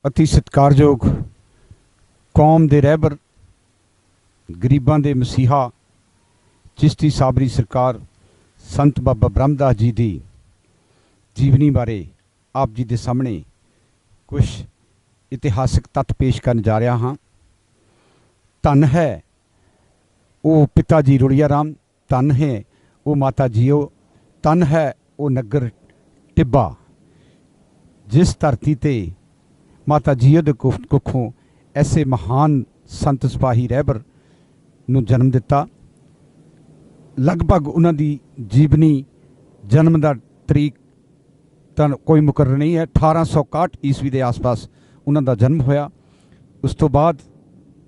अति सत्कारयोग कौम दे रहबर गरीबां दे मसीहा चिश्ती साबरी सरकार संत बाबा ब्रह्मदास जी की जीवनी बारे आप जी के सामने कुछ इतिहासक तत्थ पेश करन जा रहा हाँ। धन है वो पिता जी रुड़िया राम, धन है वो माता जीओ, धन है वो नगर टिब्बा जिस धरती ते माता जीओ दे कुखों ऐसे महान संत सिपाही रहबर नूं जन्म दिता। लगभग उन्हां दी जीवनी जन्म का तरीक तो कोई मुकर्रर नहीं है। 1861 ईस्वी के आस पास उन्हां दा जन्म होया। उस तो बाद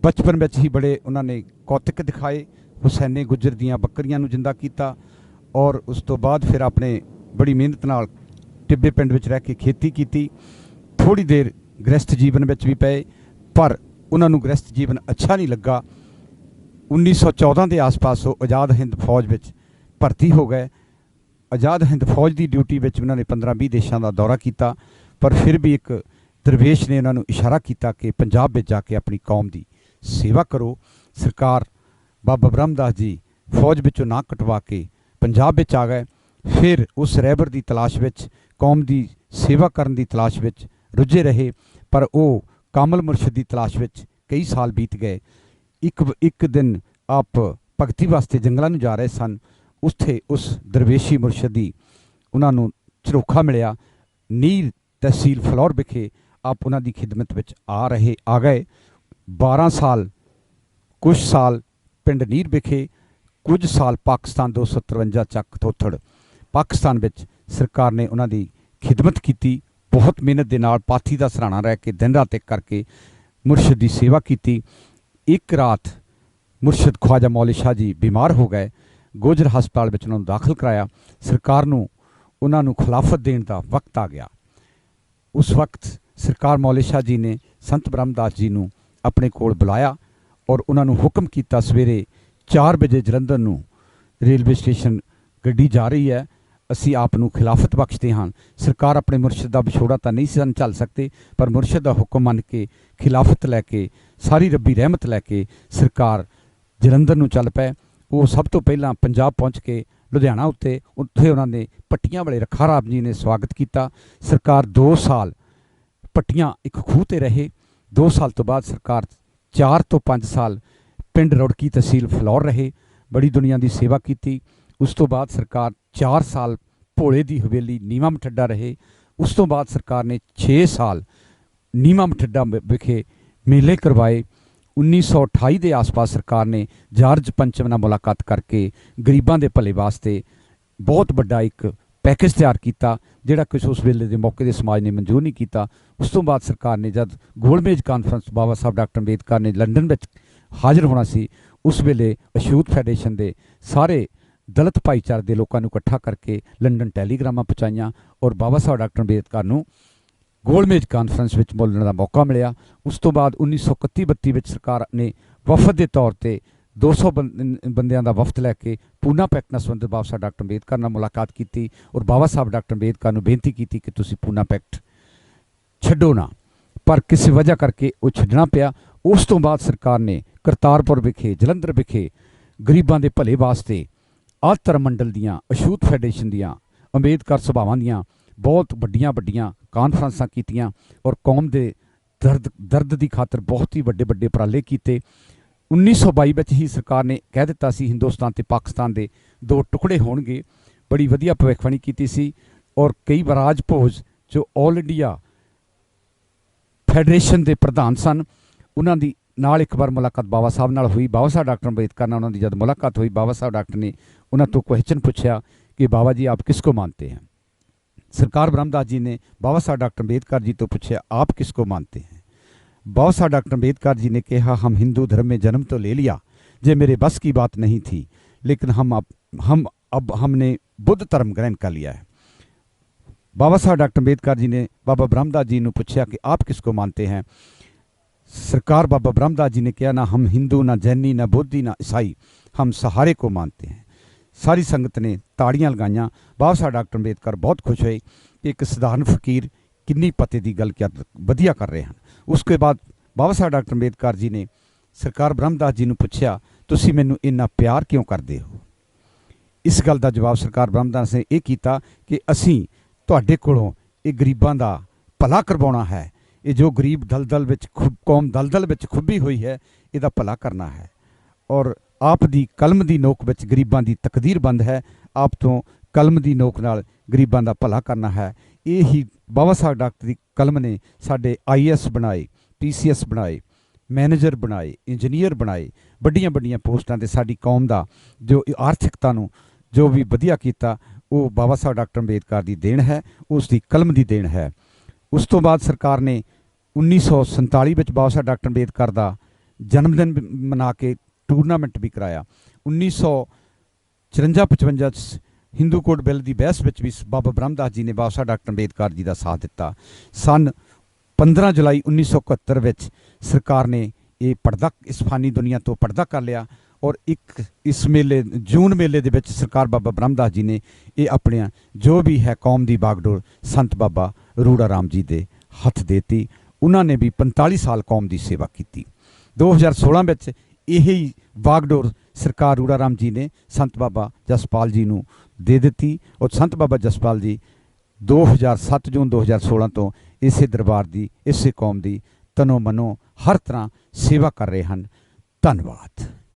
बचपन में ही बड़े उन्होंने कौतिक दिखाए। हुसैने गुजर दियाँ बकरियां नूं जिंदा किया और उस तो बाद फिर अपने बड़ी मेहनत नाल टिब्बे पिंड विच रह के खेती की। थोड़ी देर गृहस्थ जीवन में भी पे पर उन्होंने गृहस्थ जीवन अच्छा नहीं लगा। 1914 के आस पास वो आज़ाद हिंद फौज में भर्ती हो गए। आज़ाद हिंद फौज की ड्यूटी में उन्होंने 15-20 देशों का दौरा किया, पर फिर भी एक दरवेश ने उन्होंने इशारा किया कि पंजाब में जाके अपनी कौम की सेवा करो। सरकार बाबा ब्रह्मदास जी फौज विचों ना कटवा के पंजाब में आ गए। फिर उस रहबर की तलाश में कौम की सेवा करने की तलाश में रुझे रहे, पर वो कामल मुर्शद की तलाश में कई साल बीत गए। एक दिन आप भगती वास्ते जंगलों में जा रहे सन, उत्थे उस दरवेशी मुर्शद की उन्होंने झरोखा मिलिया। नीर तहसील फलौर विखे आप उन्हों की खिदमत में आ गए। 12 साल कुछ साल पिंड नीर विखे, कुछ साल पाकिस्तान 253 ਚੱਕ थोथड़ पाकिस्तान में सरकार ने उन्होंने खिदमत की। बहुत मेहनत के नाल पाथी का सराहना रह के दिन रात एक करके मुर्शद की सेवा की। एक रात मुर्शद ख्वाजा मौली शाह जी बीमार हो गए। गोजर हस्पताल में उन्होंने दाखिल कराया। सरकार नूं उन्होंने खिलाफत देने का वक्त आ गया। उस वक्त सरकार मौली शाह जी ने संत ब्रह्मदास जी नूं अपने कोल बुलाया और उन्होंने हुक्म किया सवेरे 4 बजे जलंधर नूं रेलवे स्टेशन गड्डी जा रही है, असी आपनूं खिलाफत बख्शते हाँ। सरकार अपने मुर्शद का विछोड़ा तो नहीं सन झल सकते, पर मुर्शद का हुक्म मन के खिलाफत लैके सारी रब्बी रहमत लैके सरकार जलंधर नूं चल पे। वो सब तो पहला पंजाब पहुँच के लुधियाना उत्ते उत्थे उन्होंने पट्टियां वाले रखा राम जी ने स्वागत किया। सरकार 2 साल पट्टियां एक खूह ते रहे। 2 साल तो बाद सरकार 4 तो 5 साल पिंड रुड़की तहसील फलौर रहे, बड़ी दुनिया की सेवा की। उस तो बाद सरकार 4 साल भोले की हवेली नीमा मठड्डा रहे। उस तो बाद सरकार ने 6 साल नीमा मठड्डा विखे मेले करवाए। 1928 के आस पास सरकार ने जार्ज पंचम नाल मुलाकात करके गरीबां दे भले वास्ते बहुत बड़ा एक पैकेज तैयार किया, जिहड़ा कुछ उस वेले के मौके के समाज ने मंजूर नहीं किया। उस तो बाद सरकार ने जब गोलमेज कानफ्रेंस बाबा साहब डॉक्टर अंबेडकर ने लंडन में हाजिर होना सी, उस वेले अछूत फैडरेशन के सारे दलित भाईचारे के लोगों को इकट्ठा करके लंडन टैलीग्रामां पहुँचाइयां और बाबा साहब डॉक्टर अंबेडकर नूं गोलमेज कानफ्रेंस में बोलने का मौका मिला। उस तो बाद 1931-32 सरकार ने वफद के तौर पर 200 बंदियां दा वफद लैके पूना पैक्ट नाल संबंधित बाबा साहब डॉक्टर अंबेडकर नाल मुलाकात की और बाबा साहब डॉक्टर अंबेडकर नूं बेनती की कि तुसीं पूना पैक्ट छड्डो ना, पर किसी वजह करके वो छड्डना पिया। उस तो बाद सरकार ने करतारपुर विखे जलंधर विखे गरीबां दे भले वास्ते आधर मंडल दियां अछूत फैडरेशन दियां अंबेडकर सभावां दियां बहुत वड्डियां कानफ्रेंसां कीतियां और कौम के दर्द की खातर बहुत ही वड्डे वड्डे उपराले किए। 1922 में ही सरकार ने कह दिता सी हिंदुस्तान ते पाकिस्तान के 2 टुकड़े होणगे। बड़ी वधिया भविष्यवाणी की सी और कई राज भोज जो ऑल इंडिया फैडरेशन के प्रधान सन, उन्हां दी नाल एक बार मुलाकात बाबा साहब नाल हुई। बाबा साहब डॉक्टर अंबेडकर नाल उन्हां दी जब मुलाकात हुई, बाबा साहब डॉक्टर ने उन्हां तो क्वेश्चन पूछा कि बाबा जी आप किसको मानते हैं। सरकार ब्रह्मदास जी ने बाबा साहब डॉक्टर अंबेडकर जी तो पूछा आप किसको मानते हैं। बाबा साहब डॉक्टर अंबेडकर जी ने कहा हम हिंदू धर्म में जन्म तो ले लिया, जे मेरे बस की बात नहीं थी, लेकिन हमने बुद्ध धर्म ग्रहण कर लिया है। बाबा साहब डॉक्टर अंबेडकर जी ने बाबा ब्रह्मदास जी ने पूछा कि आप किसको मानते हैं। सरकार बाबा ब्रह्मदास जी ने कहा ना हम हिंदू, ना जैनी, ना बौद्धी, ना ईसाई, हम सहारे को मानते हैं। सारी संगत ने ताड़ियां लगाइयां। बाबा साहब डॉक्टर अंबेडकर बहुत खुश हुए कि एक साधारण फकीर किन्नी पते की गल क्या वधिया कर रहे हैं। उसके बाद बाबा साहब डॉक्टर अंबेडकर जी ने सरकार ब्रह्मदास जी ने पूछा, तुसी मैनू इन्ना प्यार क्यों करते हो? इस गल का जवाब सरकार ब्रह्मदास ने यह किया कि असी तुहाडे कोलों ये गरीबां दा भला करवाउणा है। ये जो गरीब दलदल विच कौम दलदल विच खुब्बी हुई है, इहदा भला करना है। और आप दी कलम दी नोक विच गरीबां दी तकदीर बंद है। आप तो कलम दी नोक नाल गरीबां दा भला करना है। ये ही बाबा साहब डॉक्टर की कलम ने साडे IAS बनाए, PCS बनाए, मैनेजर बनाए, इंजीनियर बनाए, बड़ियां बड़ियां पोस्टां ते साडी कौम दा जो आर्थिकता नूं जो भी वधिया कीता, वो बाबा साहब डॉक्टर अंबेडकर की देन है, उसकी कलम की देन है। उस तो बाद सरकार ने 1947 में बाबा साहब डॉक्टर अंबेडकर का जन्मदिन मना के टूरनामेंट भी कराया। 1954-55 हिंदू कोड बिल की बहस में भी बाबा ब्रह्मदास जी ने बाबा साहब डॉक्टर अंबेडकर जी का साथ दिता। सन 15 जुलाई 1971 में सरकार ने ये पर्दा इस फानी दुनिया तो पर्दा कर लिया। और एक इस मेले जून मेले दे विच सरकार बाबा ब्रह्मदास जी ने ये अपने जो भी है कौम की बागडोर संत बाबा रूड़ा राम जी के हथ देती। उन्होंने भी 45 साल कौम की सेवा की। 2016 में यही बागडोर सरकार रूड़ा राम जी ने संत बाबा जसपाल जी को दे दी। और संत बाबा जसपाल जी 7 जून 2016 तो इसे दरबार की इसे कौम की तनो मनो हर तरह सेवा कर रहे हैं। धन्यवाद।